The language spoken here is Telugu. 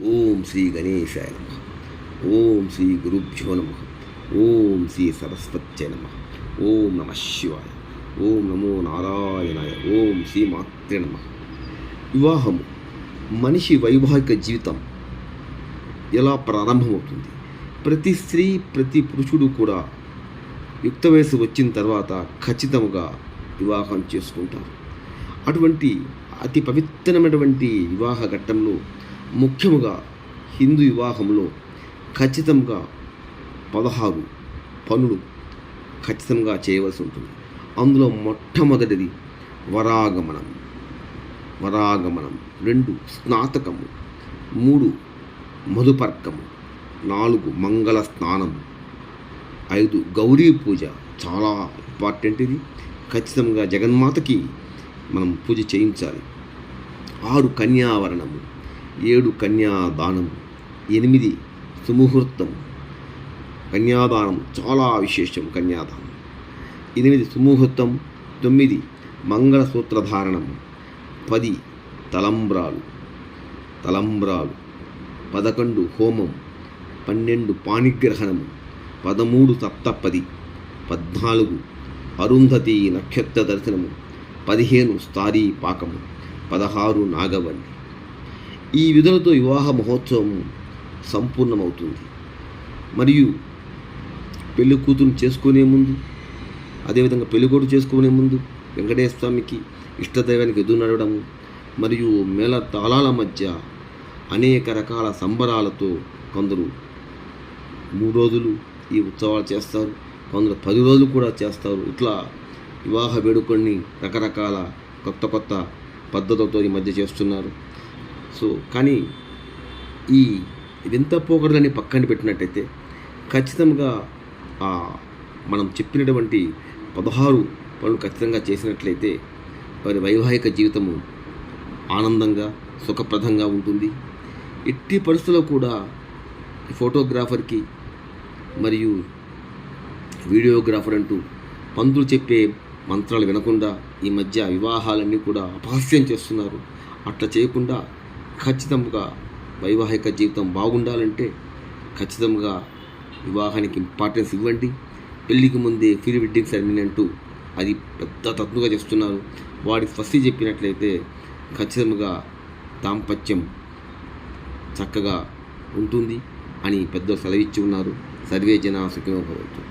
ఓం శ్రీ గణేశాయ నమ. ఓం శ్రీ గురుభ్యో నమ. ఓం శ్రీ సరస్వత్యై నమ. ఓం నమ శివాయ. ఓం నమో నారాయణాయ. ఓం శ్రీ మాత్రే నమ. వివాహము మనిషి వైవాహిక జీవితం ఎలా ప్రారంభమవుతుంది? ప్రతి స్త్రీ ప్రతి పురుషుడు కూడా యుక్త వయసు వచ్చిన తర్వాత ఖచ్చితంగా వివాహం చేసుకుంటారు. అటువంటి అతి పవిత్రమైనటువంటి వివాహ ఘట్టంలో ముఖ్యముగా హిందూ వివాహంలో ఖచ్చితంగా 16 పనులు ఖచ్చితంగా చేయవలసి ఉంటుంది. అందులో మొట్టమొదటిది వరాగమనం. 2 స్నాతకము, 3 మధుపర్కము, 4 మంగళ స్నానము, 5 గౌరీ పూజ. చాలా ఇంపార్టెంట్ ఇది. ఖచ్చితంగా జగన్మాతకి మనం పూజ చేయించాలి. 6 కన్యావరణము, 7 కన్యాదానం, 8 సుముహూర్తం. కన్యాదానం చాలా విశేషం. కన్యాదానం 8 సుముహూర్తం, 9 మంగళసూత్రధారణం, 10 తలంబ్రాలు, 11 హోమం, 12 పాణిగ్రహణము, 13 సప్తపది, 14 అరుంధతి నక్షత్ర దర్శనము, 15 స్తారీ పాకము, 16 నాగవల్లి. ఈ విధులతో వివాహ మహోత్సవం సంపూర్ణమవుతుంది. మరియు పెళ్లి కూతురు చేసుకునే ముందు, అదేవిధంగా పెళ్ళికొడుకు చేసుకునే ముందు వెంకటేశ్వర స్వామికి ఇష్టదైవానికి ఎదురు నడవడము, మరియు మేళ తాళాల మధ్య అనేక రకాల సంబరాలతో కొందరు 3 రోజులు ఈ ఉత్సవాలు చేస్తారు, కొందరు 10 రోజులు కూడా చేస్తారు. ఇట్లా వివాహ వేడుకల్ని రకరకాల కొత్త పద్ధతులతో ఈ మధ్య చేస్తున్నారు. కానీ ఈ వింత పోకడలని పక్కన పెట్టినట్టయితే ఖచ్చితంగా మనం చెప్పినటువంటి 16 పనులు ఖచ్చితంగా చేసినట్లయితే వారి వైవాహిక జీవితము ఆనందంగా సుఖప్రదంగా ఉంటుంది. ఎట్టి పరిస్థితుల్లో కూడా ఫోటోగ్రాఫర్కి మరియు వీడియోగ్రాఫర్ అంటూ పంతులు చెప్పే మంత్రాలు వినకుండా ఈ మధ్య వివాహాలన్నీ కూడా అపహాస్యం చేస్తున్నారు. అట్లా చేయకుండా ఖచ్చితంగా వైవాహిక జీవితం బాగుండాలంటే ఖచ్చితంగా వివాహానికి ఇంపార్టెన్స్ ఇవ్వండి. పెళ్ళికి ముందే ప్రీ వెడ్డింగ్ సెరమనీ అంటూ అది పెద్ద తత్తుగా చేస్తున్నారు. వాడికి ఫస్ట్ చెప్పినట్లయితే ఖచ్చితంగా దాంపత్యం చక్కగా ఉంటుంది అని పెద్దలు సెలవిచ్చి ఉన్నారు. సర్వే జనా సుఖినో భవంతు.